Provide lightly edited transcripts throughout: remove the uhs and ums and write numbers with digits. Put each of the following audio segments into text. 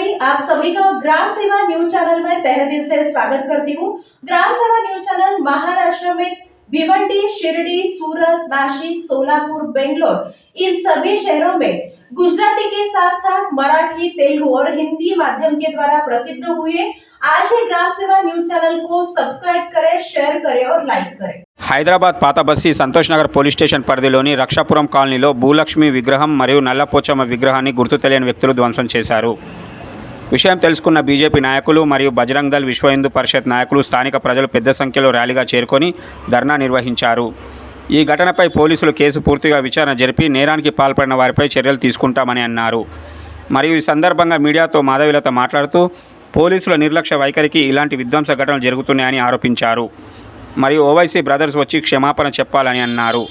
पल्लवी, आप सभी का ग्राम सेवा न्यूज चैनल में तहे दिल से स्वागत करती हूँ। ग्राम सेवा न्यूज चैनल महाराष्ट्र में भिवंडी, शिरडी, सूरत, नासिक, सोलापुर, बेंगलोर इन सभी शहरों में गुजराती के साथ साथ मराठी, तेलुगु और हिंदी माध्यम के द्वारा प्रसिद्ध हुए। आज ही ग्राम सेवा न्यूज चैनल को सब्सक्राइब करें, शेयर करें और लाइक करें। హైదరాబాద్ పాత బస్తీ సంతోష్ నగర్ పోలీస్ స్టేషన్ పరిధిలోని రక్షాపురం కాలనీలో భూలక్ష్మి విగ్రహం మరియు నల్లపోచమ్మ విగ్రహాన్ని గుర్తు తెలియని వ్యక్తులు ధ్వంసం చేశారు. విషయం తెలుసుకున్న బీజేపీ నాయకులు మరియు బజరంగ్ దళ్ విశ్వ హిందూ పరిషత్ నాయకులు స్థానిక ప్రజలు పెద్ద సంఖ్యలో ర్యాలీగా చేరుకొని ధర్నా నిర్వహించారు. ఈ ఘటనపై పోలీసులు కేసు పూర్తిగా విచారణ జరిపి నేరానికి పాల్పడిన వారిపై చర్యలు తీసుకుంటామని అన్నారు. మరియు ఈ సందర్భంగా మీడియాతో మాధవిలత మాట్లాడుతూ పోలీసుల నిర్లక్ష్య వైఖరికి ఇలాంటి విధ్వంస ఘటనలు జరుగుతున్నాయని ఆరోపించారు. మరియు ఓవైసీ బ్రదర్స్ వచ్చి క్షమాపణ చెప్పాలని అన్నారు.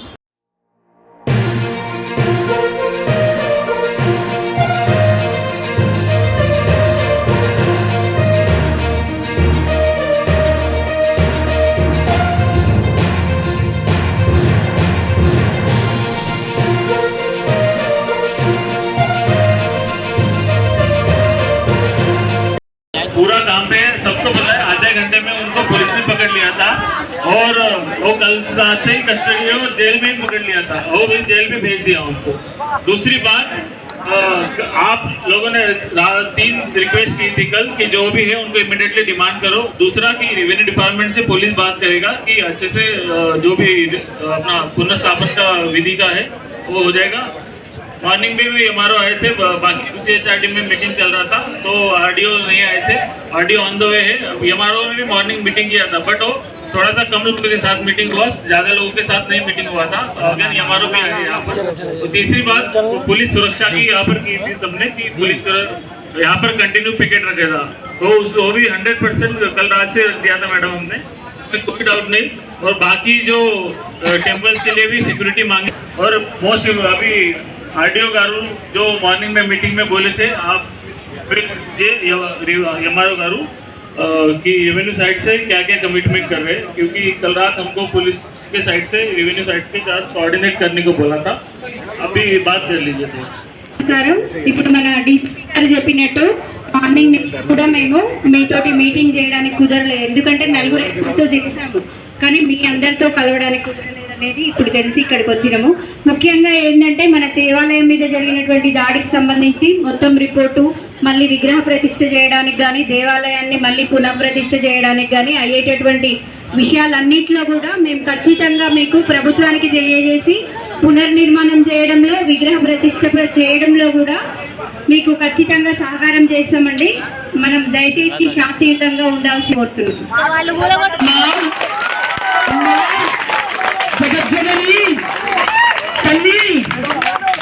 पूरा काम पे सबको पता है, आधे घंटे में उनको पुलिस ने पकड़ लिया था और वो कल रात से ही कस्टडी है और जेल में ही पकड़ लिया था और भी जेल में भेज दिया उनको। दूसरी बात, आप लोगों ने 3 रिक्वेस्ट की थी कल कि जो भी है उनको इमीडिएटली डिमांड करो। दूसरा कि रेवेन्यू डिपार्टमेंट से पुलिस बात करेगा कि अच्छे से जो भी अपना पुनर्स्थापन का विधि का है वो हो जाएगा। मॉर्निंग में भी एमआरओ आए थे, बाकी सीएचआरडी में मीटिंग चल रहा था तो आरडीओ नहीं आए थे, आरडीओ ऑन द वे है। एमआरओ ने भी मॉर्निंग मीटिंग किया था बट वो थोड़ा सा कम लोगों के साथ मीटिंग हुआ, ज्यादा लोगों के साथ नहीं मीटिंग हुआ था। अगर एमआरओ भी आए यहाँ पर। तो तीसरी बात, पुलिस सुरक्षा की यहाँ पर की थी सबने कि पुलिस यहाँ पर कंटिन्यू पिकेट रखा था तो वो भी 100% कल रात से रख दिया था मैडम हमने, कोई डाउट नहीं। और बाकी जो टेम्पल्स के लिए भी सिक्योरिटी मांगी और मोस्ट अभी आरडीओ गारू जो मॉर्निंग में मीटिंग में बोले थे आप एमआरओ गारू कि रेवेन्यू साइड से क्या क्या कमिटमेंट कर रहे हैं, क्योंकि कल रात हमको पुलिस के साइड से रेवेन्यू साइड के साथ कोऑर्डिनेट करने को बोला था। अभी बात कर लीजिए तो నమస్కారం. ఇప్పుడు మన డీసీపీ గారు చెప్పినట్టు మార్నింగ్ కూడా మేము మీతోటి మీటింగ్ చేయడానికి కుదరలేదు, ఎందుకంటే నలుగురితో చేసాము కానీ మీ అందరితో కలవడానికి కుదరలేదు అనేది ఇప్పుడు తెలిసి ఇక్కడికి వచ్చినాము. ముఖ్యంగా ఏంటంటే మన దేవాలయం మీద జరిగినటువంటి దాడికి సంబంధించి మొత్తం రిపోర్టు, మళ్ళీ విగ్రహ ప్రతిష్ఠ చేయడానికి కానీ దేవాలయాన్ని మళ్ళీ పునఃప్రతిష్ఠ చేయడానికి కానీ అయ్యేటటువంటి విషయాలన్నింటిలో కూడా మేము ఖచ్చితంగా మీకు ప్రభుత్వానికి తెలియజేసి పునర్నిర్మాణం చేయడంలో, విగ్రహ ప్రతిష్ఠ చేయడంలో కూడా మీకు ఖచ్చితంగా సహకారం చేస్తామండి. మనం దయచేసి శాంతియుతంగా ఉండాల్సి కోరుతున్నాం. జగజ్జనని తల్లి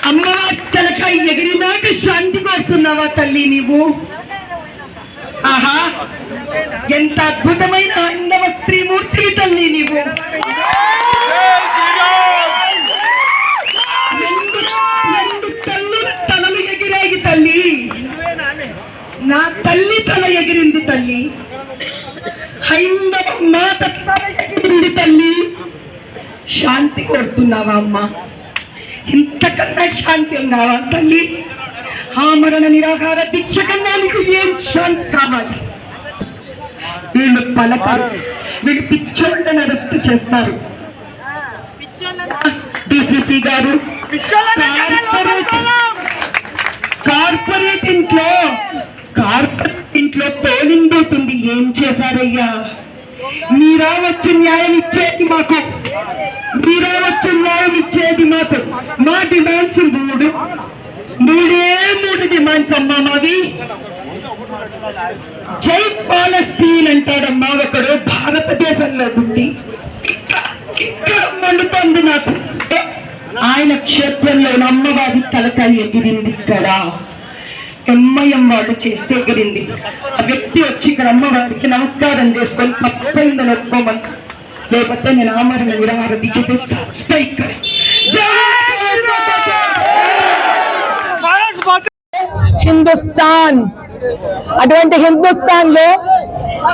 అమ్మవారి తలకాయ ఎగిరినాక శాంతి కోరుతున్నావా తల్లి నీవు? ఆహా, ఎంత అద్భుతమైన అందవ స్త్రీమూర్తివి తల్లి నీవు. రెండు తల్లుల తలలు ఎగిరాయి తల్లి, నా తల్లి తల ఎగిరింది తల్లి, హైందవ మాత తల ఎగిరింది తల్లి. శాంతి కోరుతున్నావా అమ్మా? ఇంతకన్నా శాంతి ఉన్నావా తల్లి? ఆమరణ నిరాహార దీక్ష కన్నా నీకు ఏం శాంతి కావాలి? వీళ్ళు పలకరు, వీళ్ళు పిచ్చోళ్ళని అరెస్ట్ చేస్తారు. డీసీపీ గారు కార్పొరేట్ ఇంట్లో పోలింగ్ బూత్ ఉంది, ఏం చేశారయ్యా? మీరా వచ్చి న్యాయం ఇచ్చేది మాకు, మీరా వచ్చి న్యాయం ఇచ్చేది మాకు. మా డిమాండ్స్ మూడు డిమాండ్స్ అమ్మా మావి. జై పాలస్తీన్ అంటాడమ్మా ఒకడు, భారతదేశంలో పుట్టి ఇక్కడ మండుతుంది నాకు. ఆయన క్షేత్రంలో అమ్మవారి తలకాయ ఎగిరింది, ఇక్కడ ఎంఐఎం వాళ్ళు చేస్తే ఎగిరింది. ఆ వ్యక్తి వచ్చి ఇక్కడ అమ్మవారికి నమస్కారం చేసుకొని తప్పైందని ఒప్పుకోమని, లేకపోతే నేను ఆమరణ నిరాహార దీక్ష చేస్తా ఇక్కడ. హిందుస్థాన్, అటువంటి హిందుస్థాన్ లో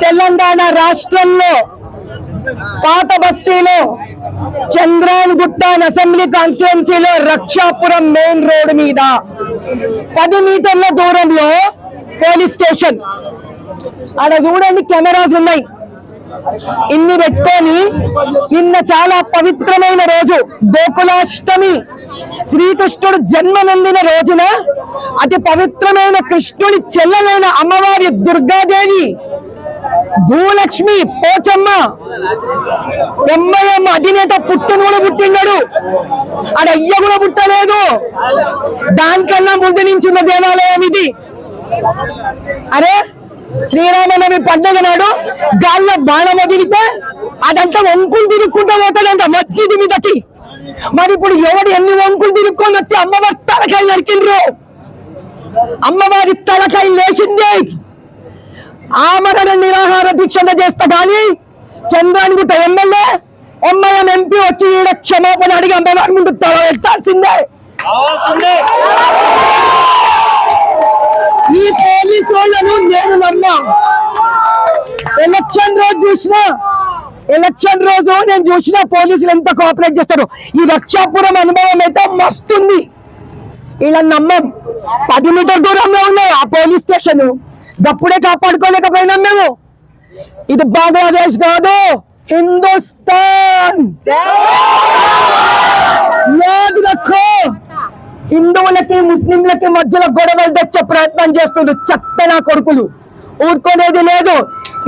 తెలంగాణ రాష్ట్రంలో పాత బస్తీలో చంద్రాన్ గుట్టాన్ అసెంబ్లీ కాన్స్టిట్యుయెన్సీలో రక్షాపురం మెయిన్ రోడ్ మీద 10 మీటర్ల దూరంలో పోలీస్ స్టేషన్. ఆడ చూడండి కెమెరాస్ ఉన్నాయి. ఇన్ని పెట్టుకొని నిన్న చాలా పవిత్రమైన రోజు గోకులాష్టమి, శ్రీకృష్ణుడు జన్మనందిన రోజున అతి పవిత్రమైన కృష్ణుడి చెల్లెలైన అమ్మవారి దుర్గాదేవి భూలక్ష్మి పోచమ్మ ఎంఐఎం అధినేత పుట్టును కూడా పుట్టిన్నాడు. ఆడ అయ్య కూడా పుట్టలేదు. దానికన్నా ముందు నుంచి ఉన్న దేవాలయం ఇది. అరే శ్రీరామనవమి పండుగ నాడు గాల్లో బాణం వదిలితే అదంతా వంకులు తిరుక్కుంటూ పోతాడంట మస్జిద్ మీదకి. మరి ఇప్పుడు ఎవడు ఎన్ని వంకులు తిరుక్కొని వచ్చి అమ్మవారి తలకాయ నరికిండ్రు. అమ్మవారి తలకాయ లేచింది. ఆమరణ నిరాహార దీక్షణ చేస్తా కానీ చంద్రానిగుట్ట ఎమ్మెల్యే ఎంఐఎం ఎంపీ వచ్చి ఈడ క్షమాపణ అడిగి అమ్మవారి ముందు తల ఎత్తాల్సిందే. ఈ పోలీసు వాళ్ళను నేను నమ్మా. ఎలక్షన్ రోజు నేను చూసిన పోలీసులు ఎంత కోఆపరేట్ చేస్తారు. ఈ రక్షాపురం అనుభవం అయితే మస్తుంది. ఇలా నమ్మం. 10 మీటర్ దూరంలో ఉన్నాయి ఆ పోలీస్ స్టేషన్. గప్పుడే కాపాడుకోలేకపోయినాం మేము. ఇది బంగ్లాదేశ్ కాదు, హిందుస్థాన్. యాద్ రఖో. హిందువులకి ముస్లింలకి మధ్యలో గొడవలు తెచ్చే ప్రయత్నం చేస్తుంది చెత్త నా కొడుకులు. ఊరుకోనేది లేదు.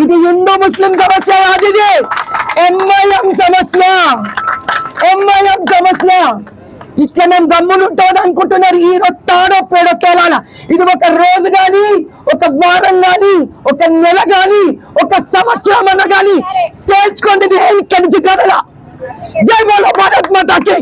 ఇది హిందూ ముస్లిం సమస్య కాదు, ఇది ఎంఐఎం సమస్య. ఇట్లా మేము గమ్మునుంటామని అనుకుంటున్నారు. ఈ రోజు తాడో పేడో తేలాల. ఇది ఒక రోజు గాని, ఒక వారం గాని, ఒక నెల గాని, ఒక సంవత్సరం అన్న గాని తేల్చుకోండి. ఇక్కడి నుంచి కదలా. జై బోలో భారత్ మాతాకి.